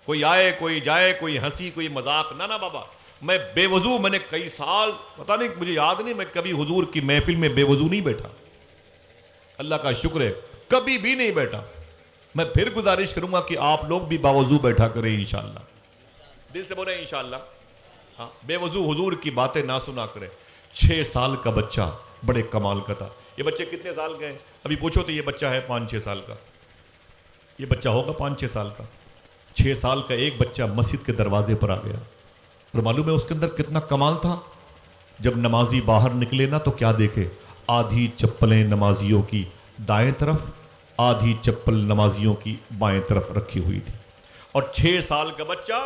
کوئی آئے کوئی جائے، کوئی ہنسی کوئی مذاق، نہ بابا، میں بے وضو، میں نے کئی سال، پتہ نہیں مجھے یاد نہیں، میں کبھی حضور کی محفل میں بے وضو نہیں بیٹھا، اللہ کا شکر ہے کبھی بھی نہیں بیٹھا۔ میں پھر گزارش کروں گا کہ آپ لوگ بھی باوضو بیٹھا کریں انشاءاللہ، دل سے بولیں انشاءاللہ۔ ہاں، بے وضو حضور کی باتیں نہ سنا کریں۔ 6 سال کا بچہ بڑے کمال کا تھا۔ یہ بچے کتنے سال کے ہیں؟ ابھی پوچھو تو یہ بچہ ہے 5-6 سال کا، یہ بچہ ہوگا 5-6 سال کا۔ 6 سال کا ایک بچہ مسجد کے دروازے پر آ گیا، اور معلوم ہے اس کے اندر کتنا کمال تھا؟ جب نمازی باہر نکلے نا تو کیا دیکھے؟ آدھی چپلیں نمازیوں کی دائیں طرف، آدھی چپل نمازیوں کی بائیں طرف رکھی ہوئی تھی، اور 6 سال کا بچہ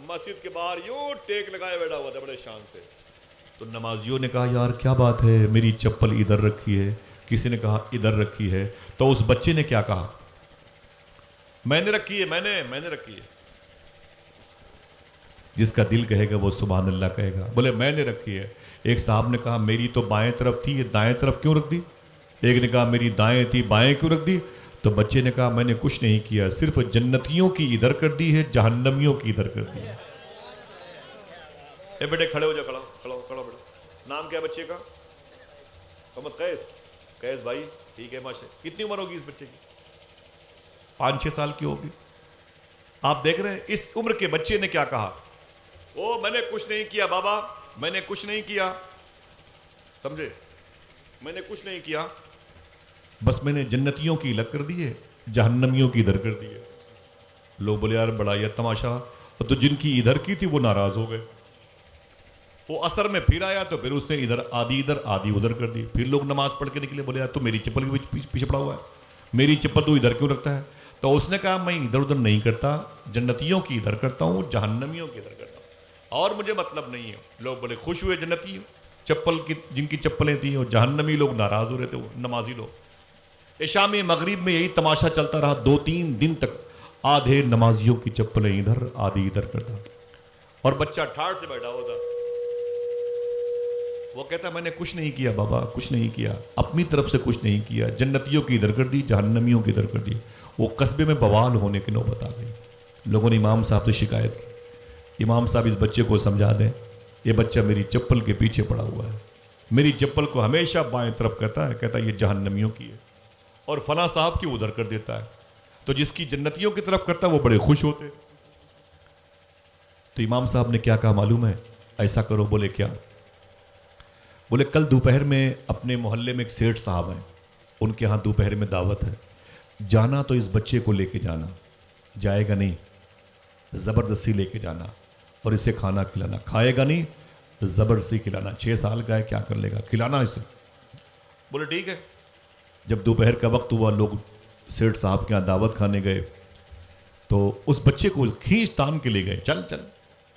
مسجد کے باہر یوں ٹیک لگائے بیٹھا ہوا تھا بڑے شان سے۔ تو نمازیوں نے کہا یار کیا بات ہے، میری چپل ادھر رکھی ہے، کسی نے کہا ادھر رکھی ہے، تو اس بچے نے کیا کہا؟ میں نے رکھی ہے، میں نے رکھی ہے۔ جس کا دل کہے گا وہ سبحان اللہ کہے گا، بولے میں نے رکھی ہے۔ ایک صاحب نے کہا میری تو بائیں طرف تھی، یہ دائیں طرف کیوں رکھ دی؟ ایک نے کہا میری دائیں تھی، بائیں کیوں رکھ دی؟ تو بچے نے کہا میں نے کچھ نہیں کیا، صرف جنتیوں کی ادھر کر دی ہے، جہنمیوں کی ادھر کر دی ہے۔ اے بیٹے کھڑے ہو جا، کھڑا بیٹا۔ نام کیا بچے کا؟ محمد قیس۔ قیس بھائی ٹھیک ہے ماشاء اللہ۔ کتنی عمر ہوگی اس بچے کی؟ 5-6 سال کی ہوگی۔ آپ دیکھ رہے ہیں اس عمر کے بچے نے کیا کہا؟ او میں نے کچھ نہیں کیا بابا، میں نے کچھ نہیں کیا، سمجھے؟ میں نے کچھ نہیں کیا، بس میں نے جنتیوں کی الگ کر دی ہے، جہنمیوں کی ادھر کر دی ہے۔ لوگ بولے یار بڑا یہ تماشا، تو جن کی ادھر کی تھی وہ ناراض ہو گئے۔ وہ اثر میں پھر آیا تو پھر اس نے ادھر آدھی ادھر کر دی۔ پھر لوگ نماز پڑھ کے نکلے، بولے یار تو میری چپل کے پیچھے پڑا ہوا ہے، میری چپل تو ادھر کیوں رکھتا ہے؟ تو اس نے کہا میں ادھر ادھر نہیں کرتا، جنتیوں کی ادھر کرتا ہوں، جہنمیوں کی ادھر کرتا ہوں، اور مجھے مطلب نہیں ہے۔ لوگ بڑے خوش ہوئے، جنتی چپل کی جن کی چپلیں تھیں، اور جہنمی لوگ ناراض ہو رہے تھے، وہ نمازی لوگ۔ عشاء میں مغرب میں یہی تماشا چلتا رہا 2-3 دن تک، آدھے نمازیوں کی چپلیں ادھر آدھی ادھر کرتا، اور بچہ ٹھاڑ سے بیٹھا ہوتا۔ وہ کہتا میں نے کچھ نہیں کیا بابا، کچھ نہیں کیا، اپنی طرف سے کچھ نہیں کیا، جنتیوں کی ادھر کر دی، جہنمیوں کی ادھر کر دی۔ وہ قصبے میں بوال ہونے کی نوبت آ گئی۔ لوگوں نے امام صاحب سے شکایت کی، امام صاحب اس بچے کو سمجھا دیں، یہ بچہ میری چپل کے پیچھے پڑا ہوا ہے، میری چپل کو ہمیشہ بائیں طرف کہتا ہے یہ جہنمیوں کی ہے، اور فلاں صاحب کی ادھر کر دیتا ہے، تو جس کی جنتیوں کی طرف کرتا ہے وہ بڑے خوش ہوتے۔ تو امام صاحب نے کیا کہا معلوم ہے؟ ایسا کرو، بولے کیا؟ بولے کل دوپہر میں اپنے محلے میں ایک سیٹھ صاحب ہیں، ان کے ہاں دوپہر میں دعوت ہے، جانا تو اس بچے کو لے کے جانا، جائے گا نہیں زبردستی لے کے جانا، اور اسے کھانا کھلانا، کھائے گا نہیں زبردستی کھلانا، 6 سال کا ہے کیا کر لے گا، کھلانا اسے۔ بولے ٹھیک ہے۔ جب دوپہر کا وقت ہوا، لوگ سیٹھ صاحب کے یہاں دعوت کھانے گئے، تو اس بچے کو کھینچ تان کے لے گئے، چل چل،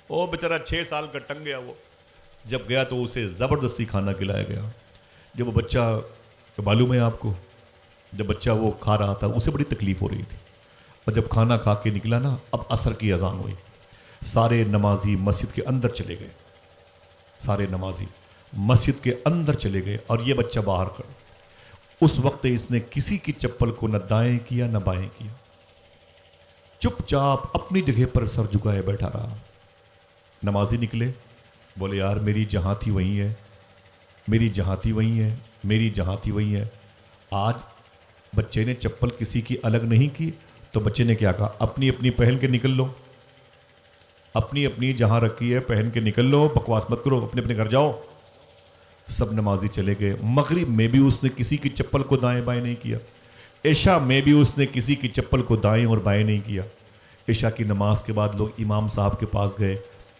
وہ بیچارہ 6 سال کا ٹنگ گیا۔ وہ جب گیا تو اسے زبردستی کھانا کھلایا گیا۔ جب وہ بچہ، معلوم ہے آپ کو، جب بچہ وہ کھا رہا تھا اسے بڑی تکلیف ہو رہی تھی، اور جب کھانا کھا کے نکلا نا، اب عصر کی اذان ہوئی، سارے نمازی مسجد کے اندر چلے گئے، سارے نمازی مسجد کے اندر چلے گئے، اور یہ بچہ باہر کر۔ اس وقت اس نے کسی کی چپل کو نہ دائیں کیا نہ بائیں کیا، چپ چاپ اپنی جگہ پر سر جھکائے بیٹھا رہا۔ نمازی نکلے، بولے یار میری جہاں تھی وہیں ہے، میری جہاں تھی وہیں ہے، میری جہاں تھی وہیں ہے۔ آج بچے نے چپل کسی کی الگ نہیں کی، تو بچے نے کیا کہا؟ اپنی اپنی پہن کے نکل لو، اپنی اپنی جہاں رکھی ہے پہن کے نکل لو، بکواس مت کرو، اپنے اپنے گھر جاؤ۔ سب نمازی چلے گئے۔ مغرب میں بھی اس نے کسی کی چپل کو دائیں بائیں نہیں کیا، عشاء میں بھی اس نے کسی کی چپل کو دائیں اور بائیں نہیں کیا۔ عشاء کی نماز کے بعد لوگ امام صاحب کے پاس گئے،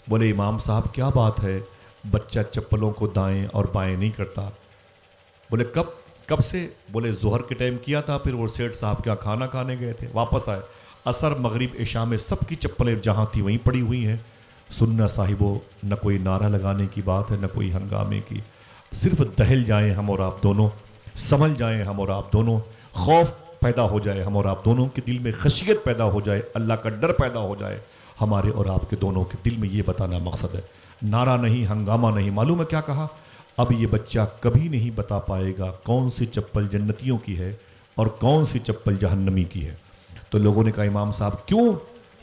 بولے امام صاحب کیا بات ہے، بچہ چپلوں کو دائیں اور بائیں نہیں کرتا؟ بولے کب سے؟ بولے ظہر کے ٹائم کیا تھا، پھر وہ سیٹھ صاحب کیا کھانا کھانے گئے تھے، واپس آئے، عصر مغرب عشاء میں سب کی چپلیں جہاں تھی وہیں پڑی ہوئی ہیں۔ سننا صاحبو، نہ کوئی نعرہ لگانے کی بات ہے، نہ کوئی ہنگامے کی، صرف دہل جائیں ہم اور آپ دونوں، سمجھ جائیں ہم اور آپ دونوں، خوف پیدا ہو جائے ہم اور آپ دونوں کے دل میں، خشیت پیدا ہو جائے، اللہ کا ڈر پیدا ہو جائے ہمارے اور آپ کے دونوں کے دل میں، یہ بتانا مقصد ہے۔ نعرہ نہیں، ہنگامہ نہیں۔ معلوم ہے کیا کہا؟ اب یہ بچہ کبھی نہیں بتا پائے گا کون سی چپل جنتیوں کی ہے اور کون سی چپل جہنمی کی ہے۔ تو لوگوں نے کہا امام صاحب کیوں؟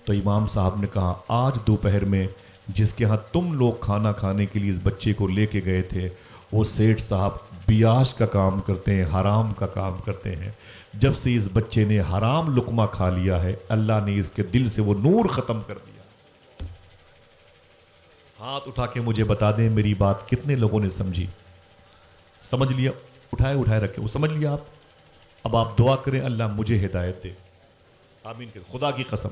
تو تو امام صاحب نے کہا آج دوپہر میں جس کے ہاں تم لوگ کھانا کھانے کے لیے اس بچے کو لے کے گئے تھے وہ سیٹھ صاحب بیاش کا کام کرتے ہیں، حرام کا کام کرتے ہیں۔ جب سے اس بچے نے حرام لقمہ کھا لیا ہے اللہ نے اس کے دل سے وہ نور ختم کر دیا۔ ہاتھ اٹھا کے مجھے بتا دیں میری بات کتنے لوگوں نے سمجھی؟ سمجھ لیا؟ اٹھائے رکھے، وہ سمجھ لیا آپ؟ اب آپ دعا کریں اللہ مجھے ہدایت دے، آمین کریں۔ خدا کی قسم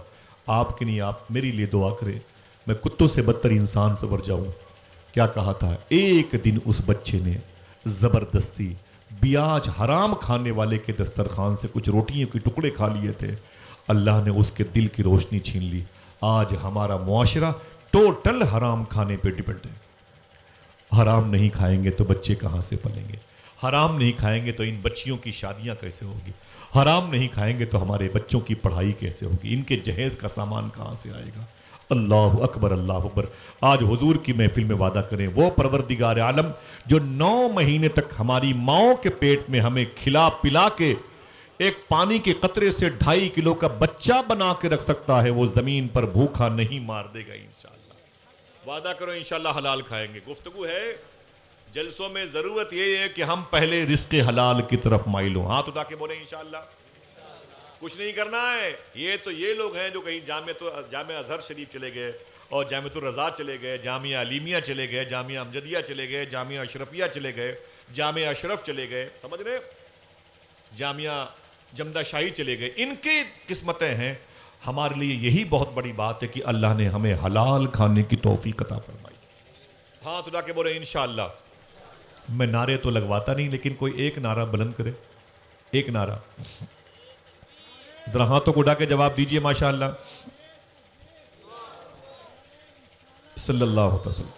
آپ کے نہیں، آپ میری لیے دعا کریں، میں کتوں سے بدتر انسان سنور جاؤں۔ کیا کہا تھا؟ ایک دن اس بچے نے زبردستی بیاج حرام کھانے والے کے دسترخوان سے کچھ روٹیوں کے ٹکڑے کھا لیے تھے، اللہ نے اس کے دل کی روشنی چھین لی۔ آج ہمارا معاشرہ ٹوٹل حرام کھانے پہ ڈپینڈ ہے۔ حرام نہیں کھائیں گے تو بچے کہاں سے پلیں گے؟ حرام نہیں کھائیں گے تو ان بچیوں کی شادیاں کیسے ہوگی؟ حرام نہیں کھائیں گے تو ہمارے بچوں کی پڑھائی کیسے ہوگی؟ ان کے جہیز کا سامان کہاں سے آئے گا؟ اللہ اکبر، اللہ اکبر۔ آج حضور کی محفل میں وعدہ کریں وہ پروردگار عالم جو 9 مہینے تک ہماری ماؤں کے پیٹ میں ہمیں کھلا پلا کے ایک پانی کے قطرے سے 2.5 کلو کا بچہ بنا کے رکھ سکتا ہے، وہ زمین پر بھوکا نہیں مار دے گا انشاءاللہ۔ وعدہ کرو انشاءاللہ حلال کھائیں گے۔ گفتگو ہے جلسوں میں، ضرورت یہ ہے کہ ہم پہلے رزق حلال کی طرف مائل ہوں۔ ہاتھ اٹھا کے بولیں انشاءاللہ۔ کچھ نہیں کرنا ہے۔ یہ لوگ ہیں جو کہیں جامعہ ازہر شریف چلے گئے اور جامعۃ الرضا چلے گئے، جامعہ علیمیہ چلے گئے، جامعہ امجدیہ چلے گئے، جامعہ اشرفیہ چلے گئے، جامعہ اشرف چلے گئے، سمجھ رہے، جامعہ جمدہ شاہی چلے گئے۔ ان کی قسمتیں ہیں۔ ہمارے لیے یہی بہت بڑی بات ہے کہ اللہ نے ہمیں حلال کھانے کی توفیق عطا فرمائی۔ ہاتھ اٹھا کے بولے انشاءاللہ۔ میں نعرے تو لگواتا نہیں، لیکن کوئی ایک نعرہ بلند کرے، ایک نعرہ ذرا ہاتھوں کو اٹھا کے جواب دیجئے ماشاءاللہ۔ صلی اللہ تعالی وسلم،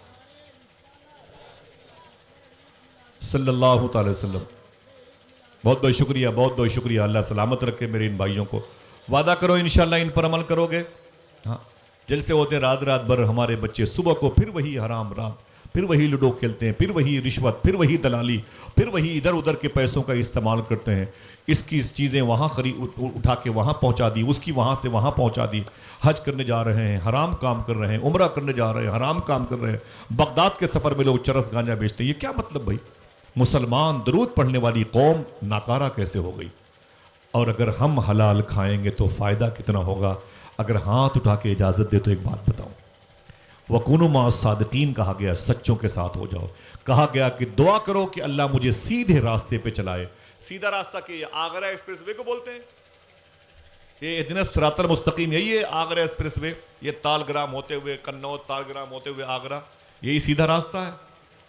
صلی اللہ تعالی وسلم۔ بہت بہت شکریہ، بہت بہت شکریہ۔ اللہ سلامت رکھے میرے ان بھائیوں کو۔ وعدہ کرو انشاءاللہ ان پر عمل کرو گے۔ ہاں، جلسے ہوتے رات بھر، ہمارے بچے صبح کو پھر وہی حرام رات، پھر وہی لوڈو کھیلتے ہیں، پھر وہی رشوت، پھر وہی دلالی، پھر وہی ادھر ادھر کے پیسوں کا استعمال کرتے ہیں۔ اس کی چیزیں وہاں اٹھا کے وہاں پہنچا دی، اس کی وہاں سے وہاں پہنچا دی۔ حج کرنے جا رہے ہیں حرام کام کر رہے ہیں، عمرہ کرنے جا رہے ہیں حرام کام کر رہے ہیں، بغداد کے سفر میں لوگ چرس گانجا بیچتے ہیں۔ یہ کیا مطلب بھائی؟ مسلمان درود پڑھنے والی قوم ناکارہ کیسے ہو گئی؟ اور اگر ہم حلال کھائیں گے تو فائدہ کتنا ہوگا؟ اگر ہاتھ اٹھا کے اجازت دے تو ایک بات بتاؤں، وَكُونُوا مَعَ الصَّادِقِينَ کہا گیا، سچوں کے ساتھ ہو جاؤ۔ کہا گیا کہ دعا کرو کہ اللہ مجھے سیدھے راستے پہ چلائے۔ سیدھا راستہ کہ آگرہ ایکسپریس وے کو بولتے ہیں، یہ اہدنا الصراط المستقیم، یہی ہے آگرہ ایکسپریس وے، یہ تالگرام ہوتے ہوئے قنوج، تالگرام ہوتے ہوئے آگرہ، یہی سیدھا راستہ ہے۔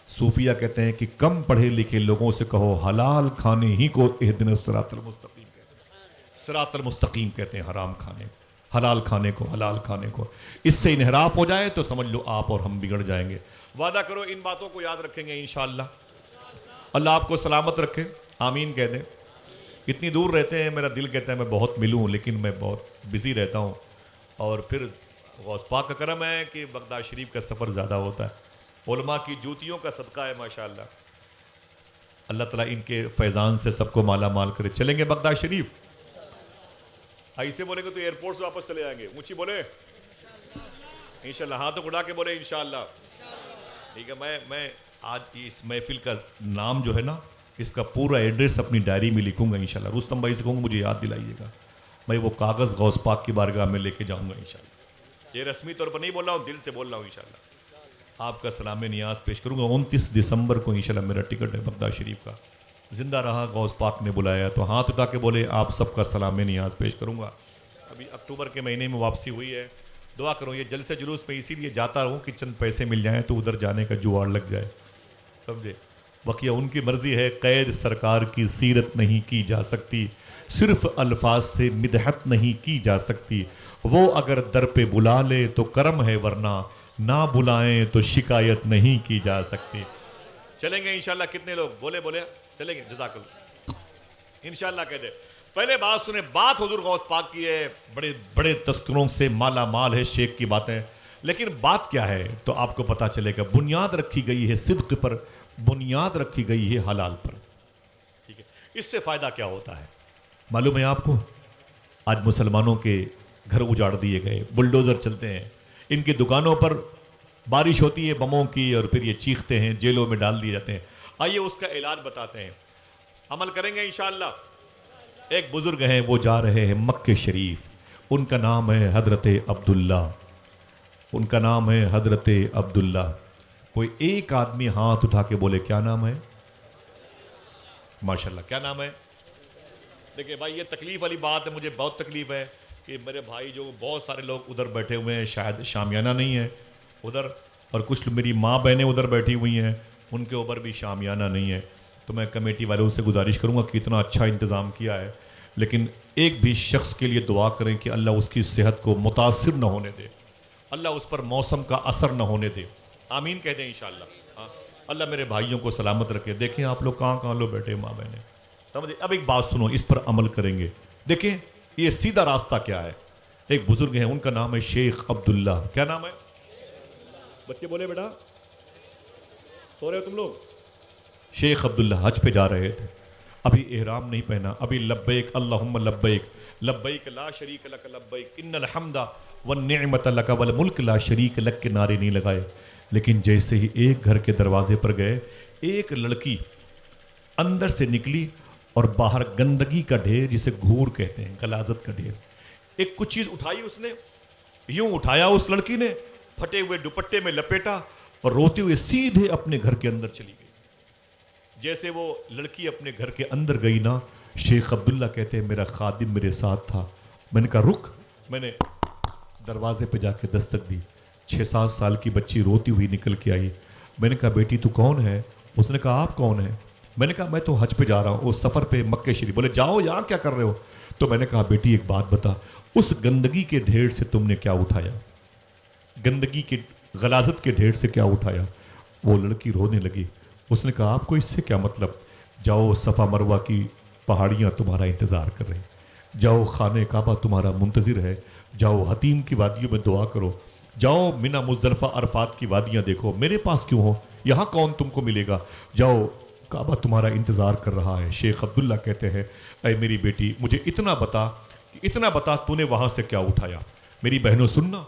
صوفیہ کہتے ہیں کہ کم پڑھے لکھے لوگوں سے کہو حلال کھانے ہی کو اہدنا الصراط المستقیم کہتے ہیں۔ صراط المستقیم کہتے ہیں حرام کھانے، حلال کھانے کو، حلال کھانے کو۔ اس سے انحراف ہو جائے تو سمجھ لو آپ اور ہم بگڑ جائیں گے۔ وعدہ کرو ان باتوں کو یاد رکھیں گے انشاءاللہ۔ اللہ آپ کو سلامت رکھے، آمین کہہ دیں۔ اتنی دور رہتے ہیں، میرا دل کہتا ہے میں بہت ملوں، لیکن میں بہت بزی رہتا ہوں، اور پھر غوث پاک کا کرم ہے کہ بغداد شریف کا سفر زیادہ ہوتا ہے۔ علماء کی جوتیوں کا صدقہ ہے ماشاءاللہ۔ اللہ تعالیٰ ان کے فیضان سے سب کو مالا مال کرے۔ چلیں گے بغداد شریف؟ ایسے بولیں گے تو ایئرپورٹ سے واپس چلے آئیں گے، اونچی بولے انشاءاللہ، ہاتھوں اٹھا کے بولے انشاءاللہ۔ ٹھیک ہے، میں آج اس محفل کا نام جو ہے نا، اس کا پورا ایڈریس اپنی ڈائری میں لکھوں گا انشاءاللہ۔ رستم بھائی سے کہوں گا مجھے یاد دلائیے گا، میں وہ کاغذ غوث پاک کی بارگاہ میں لے کے جاؤں گا انشاءاللہ۔ یہ رسمی طور پر نہیں بول رہا ہوں، دل سے بول رہا ہوں انشاءاللہ۔ آپ کا سلام نیاز پیش کروں گا۔ 29 دسمبر کو انشاءاللہ میرا ٹکٹ ہے بغداد شریف کا۔ زندہ رہا غوث پاک نے بلایا تو ہاتھ اٹھا کے بولے آپ سب کا سلام نیاز پیش کروں گا۔ ابھی اکتوبر کے مہینے میں واپسی ہوئی ہے، دعا کروں۔ یہ جلسے جلوس میں اسی لیے جاتا رہوں کہ چند پیسے مل جائیں تو ادھر جانے کا جواڑ لگ جائے، سمجھے؟ بقیہ ان کی مرضی ہے۔ قید سرکار کی سیرت نہیں کی جا سکتی، صرف الفاظ سے مدحت نہیں کی جا سکتی۔ وہ اگر در پہ بلا لے تو کرم ہے، ورنہ نہ بلائیں تو شکایت نہیں کی جا سکتی۔ چلیں گے انشاءاللہ۔ کتنے لوگ بولے چلیں گے؟ جزاک اللہ، انشاءاللہ کہہ دے۔ پہلے بات سنیں، بات حضور غوث پاک کی ہے، بڑے بڑے تذکروں سے مالا مال ہے شیخ کی باتیں، لیکن بات کیا ہے تو آپ کو پتا چلے گا۔ بنیاد رکھی گئی ہے صدق پر، بنیاد رکھی گئی ہے حلال پر، ٹھیک ہے؟ اس سے فائدہ کیا ہوتا ہے معلوم ہے آپ کو؟ آج مسلمانوں کے گھر اجاڑ دیے گئے، بلڈوزر چلتے ہیں، ان کی دکانوں پر بارش ہوتی ہے بموں کی اور پھر یہ چیختے ہیں، جیلوں میں ڈال دیے جاتے ہیں۔ آئیے اس کا علاج بتاتے ہیں، عمل کریں گے انشاءاللہ۔ ایک بزرگ ہیں، وہ جا رہے ہیں مکہ شریف، ان کا نام ہے حضرت عبداللہ، ان کا نام ہے حضرت عبداللہ۔ کوئی ایک آدمی ہاتھ اٹھا کے بولے کیا نام ہے؟ ماشاءاللہ، کیا نام ہے؟ دیکھیں بھائی، یہ تکلیف والی بات ہے، مجھے بہت تکلیف ہے کہ میرے بھائی جو بہت سارے لوگ ادھر بیٹھے ہوئے ہیں، شاید شامیانہ نہیں ہے ادھر، اور کچھ میری ماں بہنیں ادھر بیٹھی ہوئی ہیں، ان کے اوپر بھی شامیانہ نہیں ہے۔ تو میں کمیٹی والوں سے گزارش کروں گا کہ اتنا اچھا انتظام کیا ہے، لیکن ایک بھی شخص کے لیے دعا کریں کہ اللہ اس کی صحت کو متاثر نہ ہونے دے، اللہ اس پر موسم کا اثر نہ ہونے دے، آمین کہہ دیں انشاءاللہ۔ ہاں، اللہ میرے بھائیوں کو سلامت رکھے۔ دیکھیں آپ لوگ کہاں کہاں لوگ بیٹھے ماں بہنیں، سمجھے؟ اب ایک بات سنو، اس پر عمل کریں گے۔ دیکھیں یہ سیدھا راستہ کیا ہے۔ ایک بزرگ ہیں، ان کا نام ہے شیخ عبداللہ۔ کیا نام ہے؟ بچے بولے بیٹا، سو رہے ہو تم لوگ؟ شیخ عبداللہ حج پہ جا رہے تھے، ابھی احرام نہیں پہنا، ابھی لبیک اللہم لبیک لبیک لا شریک لک لبیک ان الحمد والنعمت لک والملک لا شریک لک کے نعرے نہیں لگائے، لیکن جیسے ہی ایک گھر کے دروازے پر گئے، ایک لڑکی اندر سے نکلی اور باہر گندگی کا ڈھیر، جسے گھور کہتے ہیں، غلاظت کا ڈھیر، ایک کچھ چیز اٹھائی، اس نے یوں اٹھایا، اس لڑکی نے پھٹے ہوئے دوپٹے میں لپیٹا اور روتے ہوئے سیدھے اپنے گھر کے اندر چلی گئی۔ جیسے وہ لڑکی اپنے گھر کے اندر گئی نا، شیخ عبداللہ کہتے ہیں میرا خادم میرے ساتھ تھا، میں نے کہا رک، میں نے دروازے پہ جا کے دستک دی، 6-7 سال کی بچی روتی ہوئی نکل کے آئی، میں نے کہا بیٹی تو کون ہے؟ اس نے کہا آپ کون ہیں؟ میں نے کہا میں تو حج پہ جا رہا ہوں، اس سفر پہ مکہ شریف۔ بولے جاؤ، یہاں کیا کر رہے ہو؟ تو میں نے کہا بیٹی ایک بات بتا، اس گندگی کے ڈھیر سے تم نے کیا اٹھایا؟ گندگی کے غلاظت کے ڈھیر سے کیا اٹھایا؟ وہ لڑکی رونے لگی، اس نے کہا آپ کو اس سے کیا مطلب؟ جاؤ، صفا مروہ کی پہاڑیاں تمہارا انتظار کر رہے ہیں، جاؤ خانہ کعبہ تمہارا منتظر ہے، جاؤ حتیم کی وادیوں میں دعا کرو، جاؤ منی مزدلفہ عرفات کی وادیاں دیکھو، میرے پاس کیوں ہو؟ یہاں کون تم کو ملے گا؟ جاؤ، کعبہ تمہارا انتظار کر رہا ہے۔ شیخ عبداللہ کہتے ہیں اے میری بیٹی، مجھے اتنا بتا تو نے وہاں سے کیا اٹھایا؟ میری بہنوں سننا،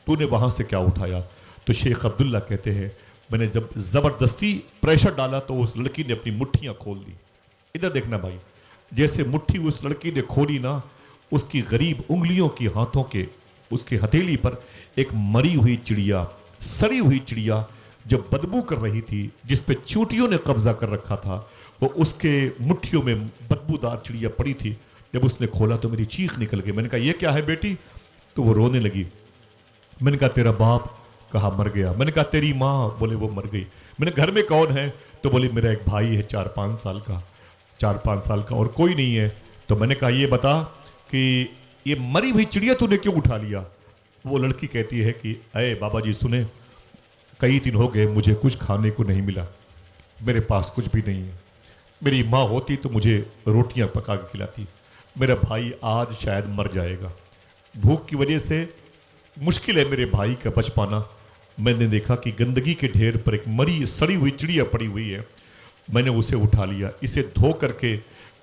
تو نے وہاں سے کیا اٹھایا؟ تو شیخ عبداللہ کہتے ہیں میں نے جب زبردستی پریشر ڈالا تو اس لڑکی نے اپنی مٹھیاں کھول دی۔ ادھر دیکھنا بھائی، جیسے مٹھی اس لڑکی نے کھولی نا، اس کی غریب انگلیوں کی ہاتھوں کے اس کے ہتھیلی پر ایک مری ہوئی چڑیا، سڑی ہوئی چڑیا جو بدبو کر رہی تھی، جس پہ چونٹیوں نے قبضہ کر رکھا تھا، وہ اس کے مٹھیوں میں بدبودار چڑیا پڑی تھی۔ جب اس نے کھولا تو میری چیخ نکل گئی، میں نے کہا یہ کیا ہے بیٹی؟ تو وہ رونے لگی۔ میں نے کہا تیرا باپ؟ کہا مر گیا۔ میں نے کہا تیری ماں؟ بولے وہ مر گئی۔ میں نے گھر میں کون ہے؟ تو بولی میرا ایک بھائی ہے 4-5 سال کا، 4-5 سال کا، اور کوئی نہیں ہے۔ تو میں نے کہا یہ بتا کہ یہ مری ہوئی چڑیا تو نے کیوں اٹھا لیا؟ وہ لڑکی کہتی ہے کہ اے بابا جی سنیں، کئی دن ہو گئے مجھے کچھ کھانے کو نہیں ملا، میرے پاس کچھ بھی نہیں ہے، میری ماں ہوتی تو مجھے روٹیاں پکا کے کھلاتی، میرا بھائی آج شاید مر جائے گا، بھوک کی وجہ سے مشکل ہے میرے بھائی کا بچ پانا۔ میں نے دیکھا کہ گندگی کے ڈھیر پر ایک مری سڑی ہوئی چڑیا پڑی ہوئی ہے، میں نے اسے اٹھا لیا، اسے دھو کر کے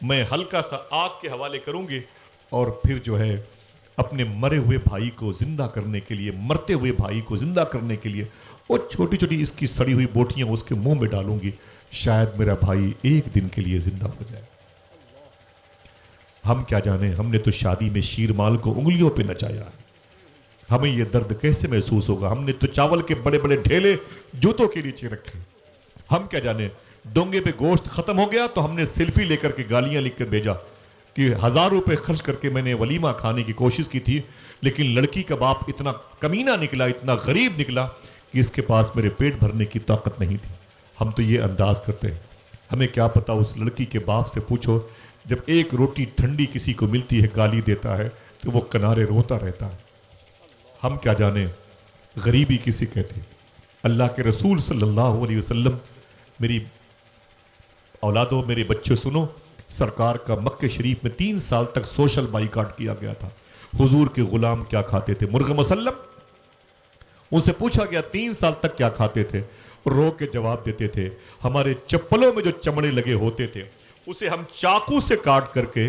میں ہلکا سا آگ کے حوالے کروں گی، اور پھر جو ہے اپنے مرے ہوئے بھائی کو زندہ کرنے کے لیے، مرتے ہوئے بھائی کو زندہ کرنے کے لیے وہ چھوٹی چھوٹی اس کی سڑی ہوئی بوٹیاں اس کے منہ میں ڈالوں گی، شاید میرا بھائی ایک دن کے لیے زندہ ہو جائے۔ ہم کیا جانے، ہم نے تو شادی میں شیرمال کو انگلیوں پہ نچایا ہے، ہمیں یہ درد کیسے محسوس ہوگا؟ ہم نے تو چاول کے بڑے بڑے ڈھیلے جوتوں کے نیچے رکھے، ہم کیا جانے۔ ڈونگے پہ گوشت ختم ہو گیا تو ہم نے سیلفی لے کر کے گالیاں لکھ کر بھیجا کہ 1000 روپے خرچ کر کے میں نے ولیمہ کھانے کی کوشش کی تھی، لیکن لڑکی کا باپ اتنا کمینہ نکلا، اتنا غریب نکلا کہ اس کے پاس میرے پیٹ بھرنے کی طاقت نہیں تھی۔ ہم تو یہ انداز کرتے ہیں، ہمیں کیا پتا اس لڑکی کے باپ سے پوچھو، جب ایک روٹی ٹھنڈی کسی کو ملتی ہے گالی دیتا ہے تو وہ کنارے روتا رہتا ہے۔ ہم کیا جانے غریبی کسی کہتے ہیں۔ اللہ کے رسول صلی اللہ علیہ وسلم، میری اولادوں، میرے بچے سنو، سرکار کا مکہ شریف میں 3 سال تک سوشل بائیکاٹ کیا گیا تھا۔ حضور کے غلام کیا کھاتے تھے؟ مرغ مسلم۔ ان سے پوچھا گیا 3 سال تک کیا کھاتے تھے؟ رو کے جواب دیتے تھے ہمارے چپلوں میں جو چمڑے لگے ہوتے تھے اسے ہم چاقو سے کاٹ کر کے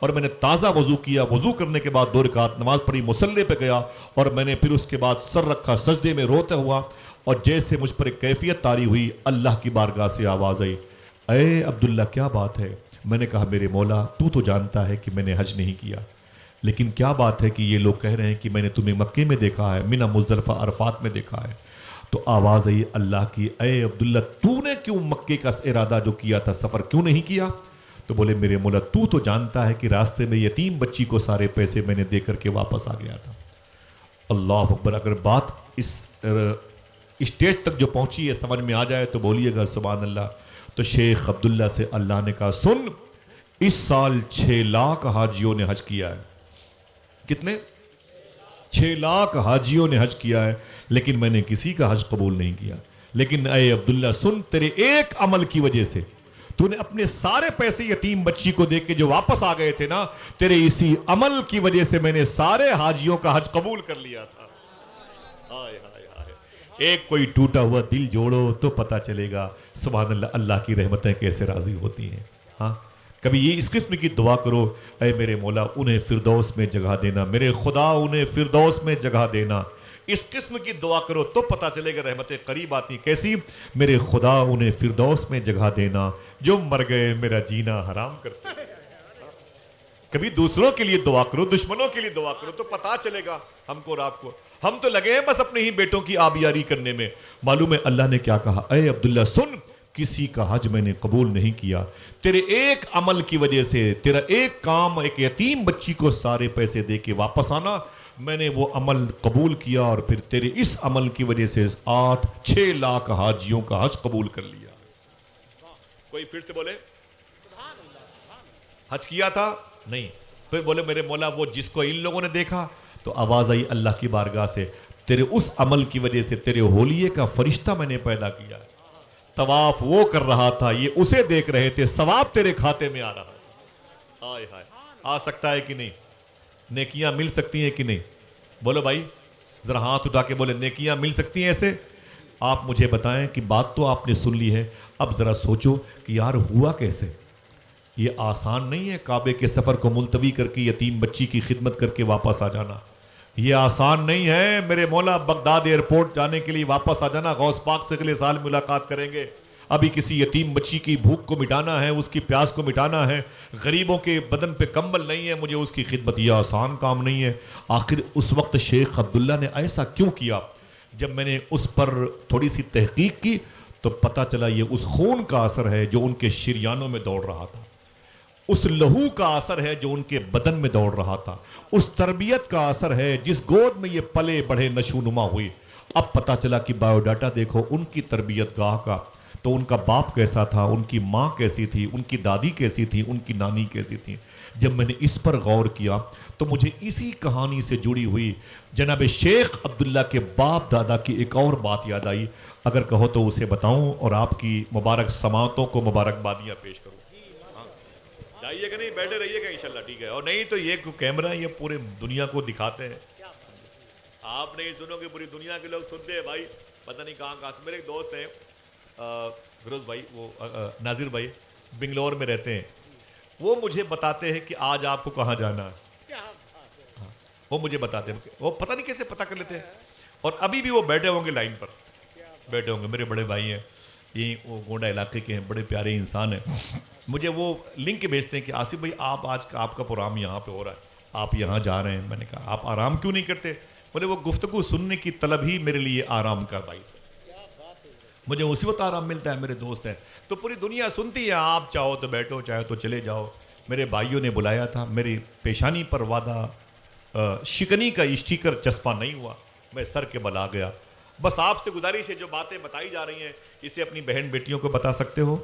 اور میں نے تازہ وضو کیا، وضو کرنے کے بعد 2 رکعت نماز پڑھی، مصلی پہ گیا اور میں نے پھر اس کے بعد سر رکھا سجدے میں روتا ہوا، اور جیسے مجھ پر ایک کیفیت طاری ہوئی، اللہ کی بارگاہ سے آواز آئی، اے عبداللہ کیا بات ہے؟ میں نے کہا میرے مولا تو جانتا ہے کہ میں نے حج نہیں کیا، لیکن کیا بات ہے کہ یہ لوگ کہہ رہے ہیں کہ میں نے تمہیں مکے میں دیکھا ہے، منی مزدلفہ عرفات میں دیکھا ہے۔ تو آواز آئی اللہ کی، اے عبداللہ تو نے کیوں مکے کا ارادہ جو کیا تھا سفر کیوں نہیں کیا؟ تو بولے میرے مولا تو جانتا ہے کہ راستے میں یتیم بچی کو سارے پیسے میں نے دے کر کے واپس آ گیا تھا۔ اللہ اکبر، اگر بات اس اسٹیج تک جو پہنچی ہے سمجھ میں آ جائے تو بولیے گا سبحان اللہ۔ تو شیخ عبداللہ سے اللہ نے کہا سن، اس سال 6 لاکھ حاجیوں نے حج کیا ہے۔ کتنے؟ 6 لاکھ حاجیوں نے حج کیا ہے، لیکن میں نے کسی کا حج قبول نہیں کیا۔ لیکن اے عبداللہ سن، تیرے ایک عمل کی وجہ سے تو نے اپنے سارے پیسے یتیم بچی کو دے کے جو واپس آ گئے تھے نا، تیرے اسی عمل کی وجہ سے میں نے سارے حاجیوں کا حج قبول کر لیا تھا۔ ہائے ہائے ہائے، ایک کوئی ٹوٹا ہوا دل جوڑو تو پتا چلے گا سبحان اللہ اللہ کی رحمتیں کیسے راضی ہوتی ہیں۔ ہاں کبھی یہ اس قسم کی دعا کرو، اے میرے مولا انہیں فردوس میں جگہ دینا، میرے خدا انہیں فردوس میں جگہ دینا، اس قسم کی دعا کرو تو پتا چلے گا رحمتیں قریب آتی۔ کیسی؟ میرے خدا انہیں فردوس میں جگہ دینا، جو مر گئے میرا جینا حرام کرتے ہیں۔ کبھی دوسروں کے لیے دعا کرو، دشمنوں کے لیے دعا کرو تو پتا چلے گا ہم کو اور آپ کو۔ ہم تو لگے ہیں بس اپنے ہی بیٹوں کی آبیاری کرنے میں۔ معلوم ہے اللہ نے کیا کہا؟ اے عبداللہ سن، کسی کا حج میں نے قبول نہیں کیا، تیرے ایک عمل کی وجہ سے، تیرا ایک کام، ایک یتیم بچی کو سارے پیسے دے کے واپس آنا، میں نے وہ عمل قبول کیا، اور پھر تیرے اس عمل کی وجہ سے 6 لاکھ حاجیوں کا حج قبول کر لیا۔ کوئی پھر سے بولے حج کیا تھا؟ نہیں۔ پھر بولے میرے مولا وہ جس کو ان لوگوں نے دیکھا، تو آواز آئی اللہ کی بارگاہ سے، تیرے اس عمل کی وجہ سے تیرے ہولیے کا فرشتہ میں نے پیدا کیا، طواف وہ کر رہا تھا، یہ اسے دیکھ رہے تھے، ثواب تیرے کھاتے میں آ رہا ہے۔ ہائے ہائے، آ سکتا ہے کہ نہیں؟ نیکیاں مل سکتی ہیں کہ نہیں؟ بولو بھائی ذرا ہاتھ اٹھا کے بولے نیکیاں مل سکتی ہیں ایسے؟ آپ مجھے بتائیں کہ بات تو آپ نے سن لی ہے، اب ذرا سوچو کہ یار ہوا کیسے؟ یہ آسان نہیں ہے کعبے کے سفر کو ملتوی کر کے یتیم بچی کی خدمت کر کے واپس آ جانا، یہ آسان نہیں ہے میرے مولا بغداد ایئرپورٹ جانے کے لیے واپس آ جانا، غوث پاک سے اگلے سال ملاقات کریں گے، ابھی کسی یتیم بچی کی بھوک کو مٹانا ہے، اس کی پیاس کو مٹانا ہے، غریبوں کے بدن پہ کمبل نہیں ہے، مجھے اس کی خدمت، یہ آسان کام نہیں ہے۔ آخر اس وقت شیخ عبداللہ نے ایسا کیوں کیا؟ جب میں نے اس پر تھوڑی سی تحقیق کی تو پتہ چلا یہ اس خون کا اثر ہے جو ان کے شریانوں میں دوڑ رہا تھا، اس لہو کا اثر ہے جو ان کے بدن میں دوڑ رہا تھا، اس تربیت کا اثر ہے جس گود میں یہ پلے بڑھے نشونما ہوئی۔ اب پتہ چلا کہ بایو ڈاٹا دیکھو ان کی تربیت گاہ کا، تو ان کا باپ کیسا تھا، ان کی ماں کیسی تھی، ان کی دادی کیسی تھی، ان کی نانی کیسی تھی۔ جب میں نے اس پر غور کیا تو مجھے اسی کہانی سے جڑی ہوئی جناب شیخ عبداللہ کے باپ دادا کی ایک اور بات یاد آئی، اگر کہو تو اسے بتاؤں اور آپ کی مبارک سماعتوں کو مبارکبادیاں پیش کروں۔ جائیے گا نہیں، بیٹھے رہیے گا انشاءاللہ، ٹھیک ہے؟ اور نہیں تو یہ کیمرہ یہ پورے دنیا کو دکھاتے ہیں، آپ نہیں سنو گے پوری دنیا کے لوگ سنتے ہیں بھائی، پتہ نہیں کہاں کہاں سے۔ میرے ایک دوست ہیں فیروز بھائی، وہ ناظر بھائی بنگلور میں رہتے ہیں، وہ مجھے بتاتے ہیں کہ آج آپ کو کہاں جانا ہے، وہ مجھے بتاتے ہیں، وہ پتہ نہیں کیسے پتہ کر لیتے ہیں، اور ابھی بھی وہ بیٹھے ہوں گے لائن پر، بیٹھے ہوں گے، میرے بڑے بھائی ہیں، یہ وہ گونڈا علاقے کے ہیں، بڑے پیارے انسان ہیں، مجھے وہ لنک بھیجتے ہیں کہ آصف بھائی آج کا آپ کا پروگرام یہاں پہ ہو رہا ہے، آپ یہاں جا رہے ہیں۔ میں نے کہا آپ آرام کیوں نہیں کرتے؟ بولے وہ گفتگو سننے کی طلب ہی میرے لیے آرام کا باعث ہے، مجھے اسی وقت آرام ملتا ہے، میرے دوست ہیں تو پوری دنیا سنتی ہے، آپ چاہو تو بیٹھو چاہو تو چلے جاؤ۔ میرے بھائیوں نے بلایا تھا، میری پیشانی پر وعدہ شکنی کا اسٹیکر چسپاں نہیں ہوا، میں سر کے بل آ گیا۔ بس آپ سے گزارش ہے جو باتیں بتائی جا رہی ہیں اسے اپنی بہن بیٹیوں کو بتا سکتے ہو؟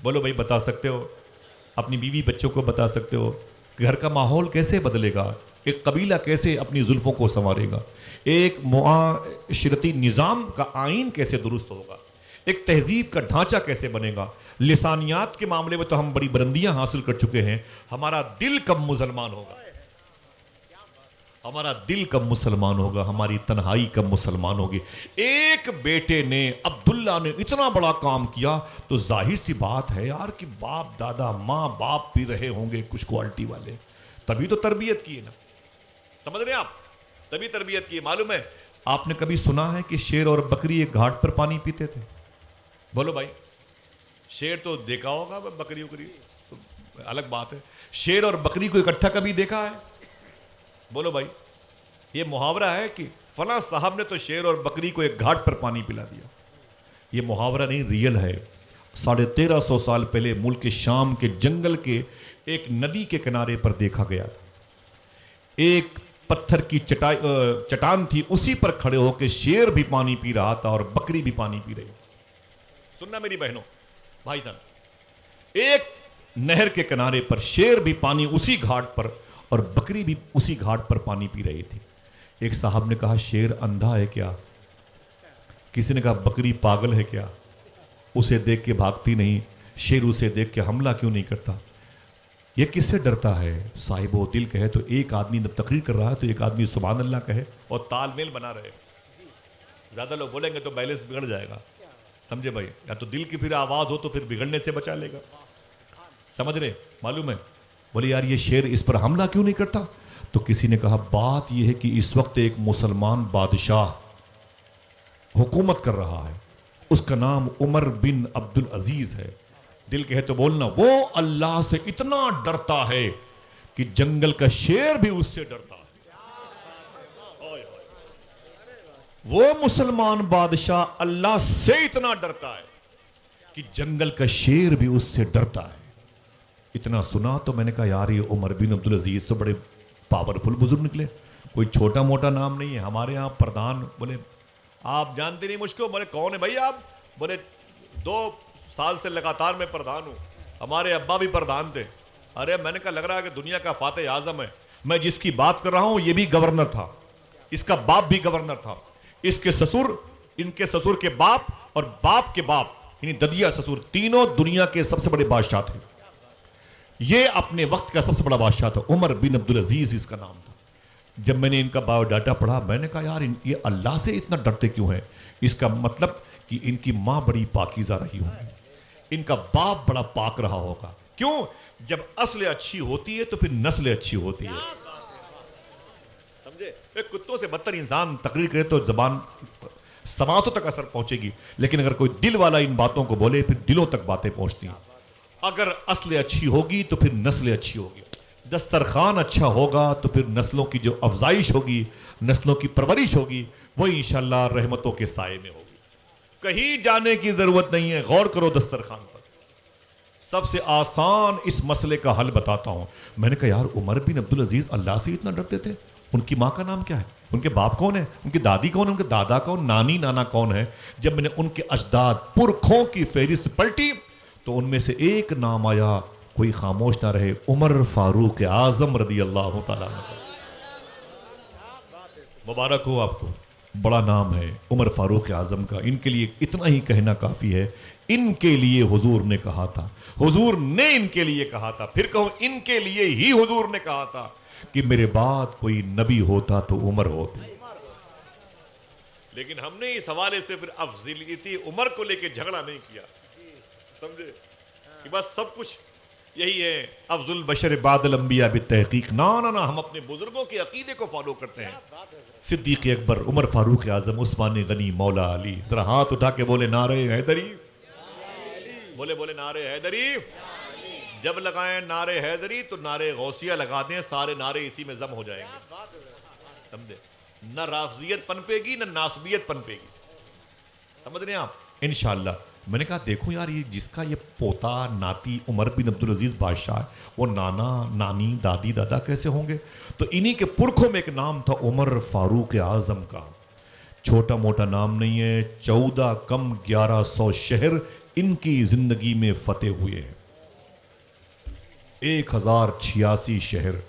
بولو بھائی بتا سکتے ہو؟ اپنی بیوی بچوں کو بتا سکتے ہو؟ گھر کا ماحول کیسے بدلے گا؟ ایک قبیلہ کیسے اپنی زلفوں کو سنوارے گا؟ ایک معاشرتی نظام کا آئین کیسے درست ہوگا؟ ایک تہذیب کا ڈھانچہ کیسے بنے گا؟ لسانیات کے معاملے میں تو ہم بڑی بلندیاں حاصل کر چکے ہیں، ہمارا دل کب مسلمان ہوگا؟ ہمارا دل کب مسلمان ہوگا, ہماری تنہائی کب مسلمان ہوگی. ایک بیٹے نے, عبداللہ نے اتنا بڑا کام کیا تو ظاہر سی بات ہے یار کہ باپ دادا ماں باپ بھی رہے ہوں گے کچھ کوالٹی والے, تبھی تو تربیت کی ہے نا. سمجھ رہے ہیں آپ, تبھی تربیت کی ہے. معلوم ہے آپ نے کبھی سنا ہے کہ شیر اور بکری ایک گھاٹ پر پانی پیتے تھے؟ بولو بھائی. شیر تو دیکھا ہوگا, بکری وکری تو الگ بات ہے. شیر اور بکری کو اکٹھا کبھی دیکھا ہے؟ بولو بھائی. یہ محاورہ ہے کہ فلاں صاحب نے تو شیر اور بکری کو ایک گھاٹ پر پانی پلا دیا. یہ محاورہ نہیں, ریئل ہے. 1350 سال پہلے ملک شام کے جنگل کے ایک ندی کے کنارے پر دیکھا گیا. ایک پتھر کی چٹان تھی, اسی پر کھڑے ہو کے شیر بھی پانی پی رہا تھا اور بکری بھی پانی پی رہی. سننا میری بہنوں بھائی جان, ایک نہر کے کنارے پر شیر بھی پانی اسی گھاٹ پر اور بکری بھی اسی گھاٹ پر پانی پی رہی تھی. ایک صاحب نے کہا شیر اندھا ہے کیا؟ کسی نے کہا بکری پاگل ہے کیا؟ اسے دیکھ کے بھاگتی نہیں, شیر اسے دیکھ کے حملہ کیوں نہیں کرتا؟ یہ کس سے ڈرتا ہے؟ صاحب و دل کہے تو ایک آدمی جب تقریر کر رہا ہے تو ایک آدمی سبحان اللہ کہے اور تال میل بنا رہے. زیادہ لوگ بولیں گے تو بیلنس بگڑ جائے گا. سمجھے بھائی, یا تو دل کی پھر آواز ہو تو پھر بگڑنے سے بچا لے گا. سمجھ رہے؟ معلوم ہے. بولے یار یہ شیر اس پر حملہ کیوں نہیں کرتا؟ تو کسی نے کہا بات یہ ہے کہ اس وقت ایک مسلمان بادشاہ حکومت کر رہا ہے, اس کا نام عمر بن عبد العزیز ہے. دل کہے تو بولنا وہ اللہ سے اتنا ڈرتا ہے کہ جنگل کا شیر بھی اس سے ڈرتا ہے. وہ مسلمان بادشاہ اللہ سے اتنا ڈرتا ہے کہ جنگل کا شیر بھی اس سے ڈرتا ہے. اتنا سنا تو میں نے کہا یار یہ عمر بن عبد العزیز تو بڑے پاورفل بزرگ نکلے, کوئی چھوٹا موٹا نام نہیں ہے. ہمارے ہاں پردھان, بولے آپ جانتے نہیں مجھ کو. بولے کون ہے بھائی آپ؟ بولے 2 سال سے لگاتار میں پردھان ہوں, ہمارے ابا بھی پردھان تھے. ارے میں نے کہا لگ رہا ہے کہ دنیا کا فاتح اعظم ہے. میں جس کی بات کر رہا ہوں یہ بھی گورنر تھا, اس کا باپ بھی گورنر تھا, اس کے سسر, ان کے سسر کے باپ اور باپ کے باپ یعنی ددیا سسر, تینوں دنیا کے سب سے بڑے بادشاہ تھے. یہ اپنے وقت کا سب سے بڑا بادشاہ تھا, عمر بن عبد العزیز اس کا نام تھا. جب میں نے ان کا بایو ڈاٹا پڑھا میں نے کہا یار یہ اللہ سے اتنا ڈرتے کیوں ہیں؟ اس کا مطلب کہ ان کی ماں بڑی پاکیزہ رہی ہوگی, ان کا باپ بڑا پاک رہا ہوگا. کیوں؟ جب اصل اچھی ہوتی ہے تو پھر نسل اچھی ہوتی ہے. سمجھے؟ کتوں سے بدتر انسان تقریر کرے تو زبان سماعتوں تک اثر پہنچے گی, لیکن اگر کوئی دل والا ان باتوں کو بولے پھر دلوں تک باتیں پہنچتی ہیں. اگر اصل اچھی ہوگی تو پھر نسل اچھی ہوگی. دسترخوان اچھا ہوگا تو پھر نسلوں کی جو افزائش ہوگی, نسلوں کی پرورش ہوگی, وہ انشاءاللہ رحمتوں کے سائے میں ہوگی. کہیں جانے کی ضرورت نہیں ہے, غور کرو دسترخوان پر. سب سے آسان اس مسئلے کا حل بتاتا ہوں. میں نے کہا یار عمر بن عبد العزیز اللہ سے اتنا ڈرتے تھے, ان کی ماں کا نام کیا ہے, ان کے باپ کون ہے, ان کی دادی کون ہے, ان کے دادا کون, نانی نانا کون ہے. جب میں نے ان کے اجداد پرکھوں کی فہرست پلٹی تو ان میں سے ایک نام آیا, کوئی خاموش نہ رہے, عمر فاروق اعظم رضی اللہ تعالیٰ عنہ. مبارک ہو آپ کو, بڑا نام ہے عمر فاروق اعظم کا. ان کے لیے اتنا ہی کہنا کافی ہے, ان کے لیے حضور نے کہا تھا, حضور نے ان کے لیے کہا تھا, پھر کہوں ان کے لیے ہی حضور نے کہا تھا کہ میرے بعد کوئی نبی ہوتا تو عمر ہوتی. لیکن ہم نے اس حوالے سے پھر افضلیتی عمر کو لے کے جھگڑا نہیں کیا. سمجھے کہ بس سب کچھ یہی ہے افضل البشر بعد الانبیاء بالتحقیق. نہ ہم اپنے بزرگوں کے عقیدے کو فالو کرتے ہیں. صدیق اکبر, عمر فاروق اعظم, عثمان غنی, مولا علی. ذرا ہاتھ اٹھا کے بولے نعرہ حیدری, بولے نعرہ حیدری. جب لگائیں نعرہ حیدری تو نعرہ غوثیہ لگا دیں, سارے نعرے اسی میں ضم ہو جائیں گے. سمجھے؟ نہ رافضیت پنپے گی نہ ناسبیت پنپے گی. سمجھ رہے ہیں آپ؟ انشاءاللہ. میں نے کہا دیکھو یار یہ جس کا یہ پوتا ناتی عمر بن عبد العزیز بادشاہ, وہ نانا نانی دادی دادا کیسے ہوں گے؟ تو انہی کے پرکھوں میں ایک نام تھا عمر فاروق اعظم کا. چھوٹا موٹا نام نہیں ہے. 14 کم 1100 شہر ان کی زندگی میں فتح ہوئے ہیں. 1086 شہر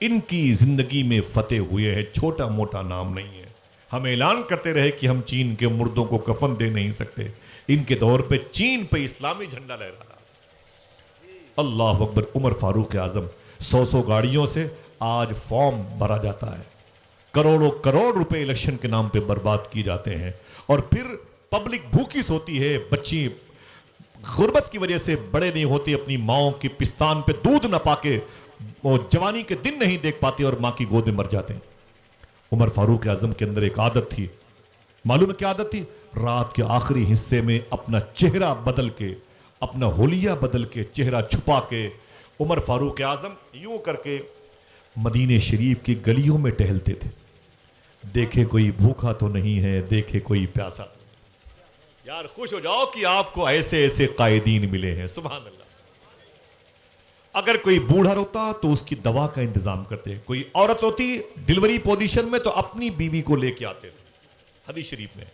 ان کی زندگی میں فتح ہوئے ہیں. چھوٹا موٹا نام نہیں ہے. ہم اعلان کرتے رہے کہ ہم چین کے مردوں کو کفن دے نہیں سکتے. ان کے دور پہ چین پہ اسلامی جھنڈا لہرا رہا. اللہ اکبر. عمر فاروق اعظم 100 گاڑیوں سے آج فارم بھرا جاتا ہے. کروڑوں کروڑ روپے الیکشن کے نام پہ برباد کی جاتے ہیں، اور پھر پبلک بھوکی سوتی ہے، بچی غربت کی وجہ سے بڑے نہیں ہوتے، اپنی ماؤں کی پستان پہ دودھ نہ پا کے وہ جوانی کے دن نہیں دیکھ پاتے اور ماں کی گود میں مر جاتے ہیں۔ عمر فاروق اعظم کے اندر ایک عادت تھی، معلوم ہے کیا عادت تھی؟ رات کے آخری حصے میں اپنا چہرہ بدل کے، اپنا حلیہ بدل کے، چہرہ چھپا کے عمر فاروق اعظم یوں کر کے مدینہ شریف کی گلیوں میں ٹہلتے تھے۔ دیکھے کوئی بھوکا تو نہیں ہے، دیکھے کوئی پیاسا تو نہیں۔ یار خوش ہو جاؤ کہ آپ کو ایسے ایسے قائدین ملے ہیں، سبحان اللہ۔ اگر کوئی بوڑھا روتا تو اس کی دوا کا انتظام کرتے، کوئی عورت ہوتی ڈیلیوری پوزیشن میں تو اپنی بیوی کو لے کے آتے تھے، حدیث شریف میں۔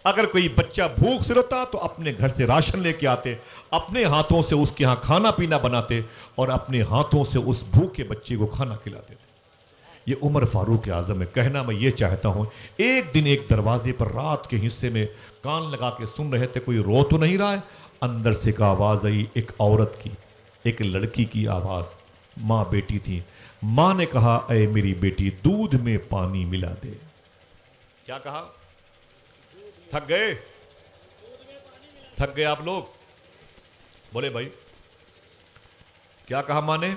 اگر کوئی بچہ بھوک سے روتا تو اپنے گھر سے راشن لے کے آتے، اپنے ہاتھوں سے اس کے ہاں کھانا پینا بناتے اور اپنے ہاتھوں سے اس بھوکے بچے کو کھانا کھلاتے تھے۔ یہ عمر فاروق اعظم ہے۔ کہنا میں یہ چاہتا ہوں، ایک دن ایک دروازے پر رات کے حصے میں کان لگا کے سن رہے تھے، کوئی رو تو نہیں رہا ہے؟ اندر سے ایک آواز آئی، ایک عورت کی، ایک لڑکی کی آواز۔ ماں بیٹی تھی۔ ماں نے کہا، اے میری بیٹی دودھ میں پانی ملا دے۔ کیا کہا؟ تھک گئے؟ تھک گئے آپ لوگ؟ بولے بھائی کیا کہا ماں نے؟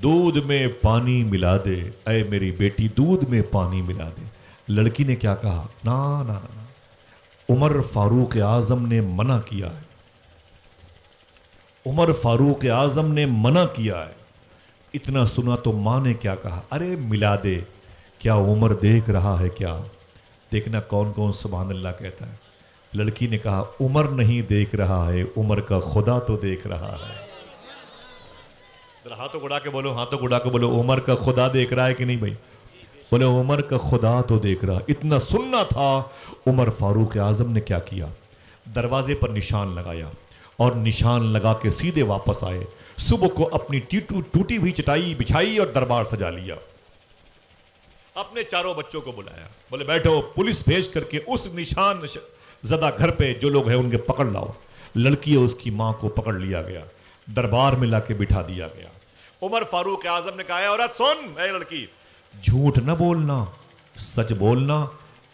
دودھ میں پانی ملا دے، اے میری بیٹی دودھ میں پانی ملا دے۔ لڑکی نے کیا کہا؟ نا نا نا، عمر فاروق اعظم نے منع کیا ہے، عمر فاروق اعظم نے منع کیا ہے۔ اتنا سنا تو ماں نے کیا کہا؟ ارے ملا دے، کیا عمر دیکھ رہا ہے کیا؟ دیکھنا کون کون سبحان اللہ کہتا ہے۔ لڑکی نے کہا، عمر نہیں دیکھ رہا ہے، عمر کا خدا تو دیکھ رہا ہے۔ ذرا ہاتھوں کو اڑا کے بولو، ہاتھوں کو اڑا کے بولو، عمر کا خدا دیکھ رہا ہے کہ نہیں بھائی؟ بولے عمر کا خدا تو دیکھ رہا۔ اتنا سننا تھا، عمر فاروق اعظم نے کیا کیا؟ دروازے پر نشان لگایا اور نشان لگا کے سیدھے واپس آئے۔ صبح کو اپنی ٹوٹی ہوئی چٹائی بچھائی اور دربار سجا لیا۔ اپنے چاروں بچوں کو بلایا، بولے بیٹھو، پولیس بھیج کر کے اس نشان زدہ گھر پہ جو لوگ ہیں ان کے پکڑ لاؤ۔ لڑکی اور اس کی ماں کو پکڑ لیا گیا، دربار میں لا کے بٹھا دیا گیا۔ عمر فاروق اعظم نے کہا، اے عورت سن، اے لڑکی، جھوٹ نہ بولنا، سچ بولنا۔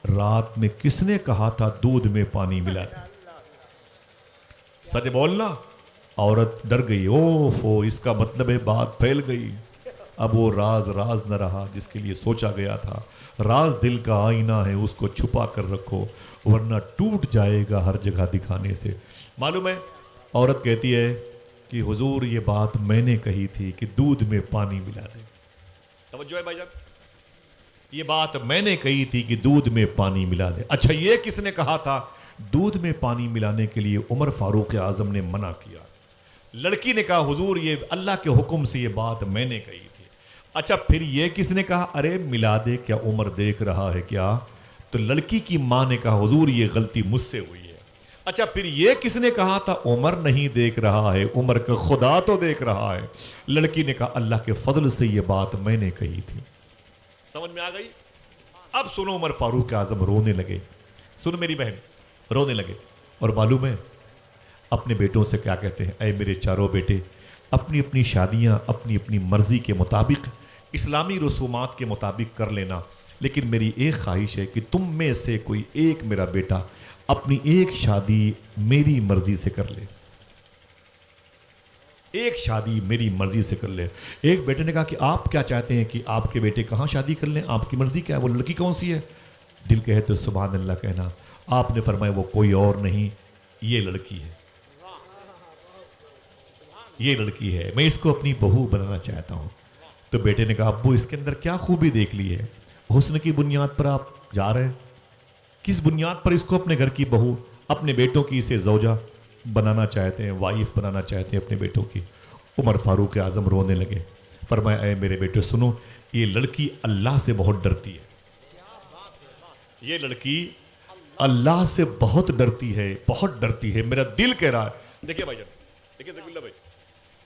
رات میں کس نے کہا تھا دودھ میں پانی ملا دے؟ سچ بولنا۔ عورت ڈر گئی، اوفو، اس کا مطلب ہے بات پھیل گئی۔ اب وہ راز راز نہ رہا جس کے لیے سوچا گیا تھا۔ راز دل کا آئینہ ہے، اس کو چھپا کر رکھو ورنہ ٹوٹ جائے گا ہر جگہ دکھانے سے۔ معلوم ہے عورت کہتی ہے کہ حضور یہ بات میں نے کہی تھی کہ دودھ میں پانی ملا دے۔ توجہ ہے بھائی جان، یہ بات میں نے کہی تھی کہ دودھ میں پانی ملا دے۔ اچھا یہ کس نے کہا تھا؟ دودھ میں پانی ملانے کے لیے عمر فاروق اعظم نے منع کیا۔ لڑکی نے کہا، حضور یہ اللہ کے حکم سے یہ بات میں نے کہی تھی۔ اچھا پھر یہ کس نے کہا؟ ارے ملا دے، کیا عمر دیکھ رہا ہے کیا؟ تو لڑکی کی ماں نے کہا، حضور یہ غلطی مجھ سے ہوئی ہے۔ اچھا پھر یہ کس نے کہا تھا؟ عمر نہیں دیکھ رہا ہے، عمر کا خدا تو دیکھ رہا ہے۔ لڑکی نے کہا، اللہ کے فضل سے یہ بات میں نے کہی تھی۔ سمجھ میں آ گئی؟ اب سنو، عمر فاروق اعظم رونے لگے۔ سن میری بہن، رونے لگے۔ اور معلوم ہے اپنے بیٹوں سے کیا کہتے ہیں؟ اے میرے چاروں بیٹے، اپنی اپنی شادیاں اپنی اپنی مرضی کے مطابق، اسلامی رسومات کے مطابق کر لینا، لیکن میری ایک خواہش ہے کہ تم میں سے کوئی ایک میرا بیٹا اپنی ایک شادی میری مرضی سے کر لے، ایک شادی میری مرضی سے کر لے۔ ایک بیٹے نے کہا کہ آپ کیا چاہتے ہیں کہ آپ کے بیٹے کہاں شادی کر لیں؟ آپ کی مرضی کیا ہے؟ وہ لڑکی کون سی ہے؟ دل کہے تو سبحان اللہ کہنا۔ آپ نے فرمایا وہ کوئی اور نہیں، یہ لڑکی ہے، یہ لڑکی ہے، میں اس کو اپنی بہو بنانا چاہتا ہوں۔ تو بیٹے نے کہا، ابو اس کے اندر کیا خوبی دیکھ لی ہے؟ حسن کی بنیاد پر آپ جا رہے ہیں؟ کس بنیاد پر اس کو اپنے گھر کی بہو، اپنے بیٹوں کی اسے زوجہ بنانا چاہتے ہیں، وائف بنانا چاہتے ہیں اپنے بیٹوں کی؟ عمر فاروق اعظم رونے لگے۔ فرمایا، اے میرے بیٹے سنو، یہ لڑکی اللہ سے بہت ڈرتی ہے، یہ لڑکی اللہ سے بہت ڈرتی ہے، بہت ڈرتی ہے، میرا دل کہہ رہا ہے۔ دیکھیں بھائی جان، دیکھیں ذکر اللہ بھائی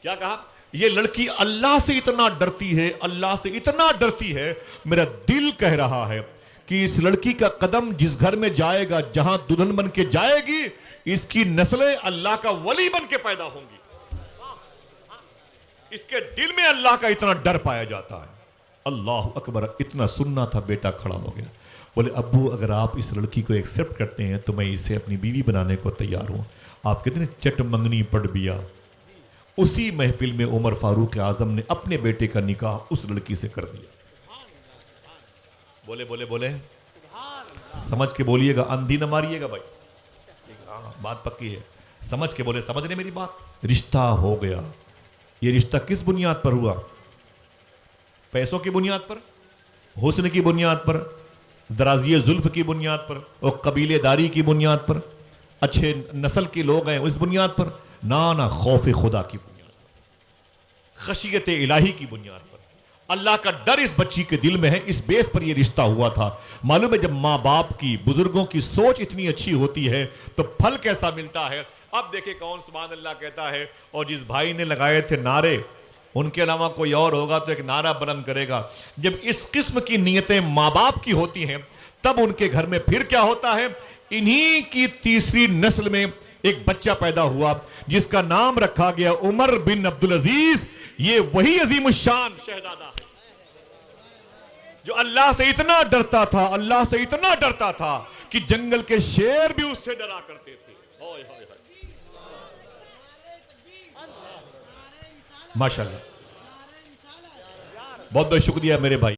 کیا کہا؟ یہ لڑکی اللہ سے اتنا ڈرتی ہے، اللہ سے اتنا ڈرتی ہے، میرا دل کہہ رہا ہے کہ اس لڑکی کا قدم جس گھر میں جائے گا، جہاں دلہن بن کے جائے گی، اس کی نسلیں اللہ کا ولی بن کے پیدا ہوں گی۔ اس کے دل میں اللہ کا اتنا ڈر پایا جاتا ہے۔ اللہ اکبر، اتنا سننا تھا، بیٹا کھڑا ہو گیا، بولے ابو اگر آپ اس لڑکی کو ایکسیپٹ کرتے ہیں تو میں اسے اپنی بیوی بنانے کو تیار ہوں۔ آپ کہتے ہیں چٹ منگنی پڑ بیا، اسی محفل میں عمر فاروق اعظم نے اپنے بیٹے کا نکاح اس لڑکی سے کر دیا۔ بولے بولے بولے سمجھ کے بولیے گا، اندھی نہ ماریے گا بھائی، بات پکی ہے، سمجھ کے بولے، سمجھ رہے میری بات؟ رشتہ ہو گیا۔ یہ رشتہ کس بنیاد پر ہوا؟ پیسوں کی بنیاد پر، حسن کی بنیاد پر، درازی زلف کی بنیاد پر، اور قبیلے داری کی بنیاد پر، اچھے نسل کے لوگ ہیں اس بنیاد پر؟ نہ خوف خدا کی بنیاد پر، خشیت الہی کی بنیاد پر، اللہ کا ڈر اس بچی کے دل میں ہے، اس بیس پر یہ رشتہ ہوا تھا۔ معلوم ہے جب ماں باپ کی، بزرگوں کی سوچ اتنی اچھی ہوتی ہے تو پھل کیسا ملتا ہے۔ اب دیکھیں کون سبحان اللہ کہتا ہے، اور جس بھائی نے لگائے تھے نعرے، ان کے علاوہ کوئی اور ہوگا تو ایک نعرہ بلند کرے گا۔ جب اس قسم کی نیتیں ماں باپ کی ہوتی ہیں تب ان کے گھر میں پھر کیا ہوتا ہے؟ انہی کی تیسری نسل میں ایک بچہ پیدا ہوا جس کا نام رکھا گیا عمر بن عبدالعزیز۔ یہ وہی عظیم الشان شہزادہ ہے جو اللہ سے اتنا ڈرتا تھا، اللہ سے اتنا ڈرتا تھا کہ جنگل کے شیر بھی اس سے ڈرا کرتے تھے۔ ماشاءاللہ، بہت بہت شکریہ میرے بھائی۔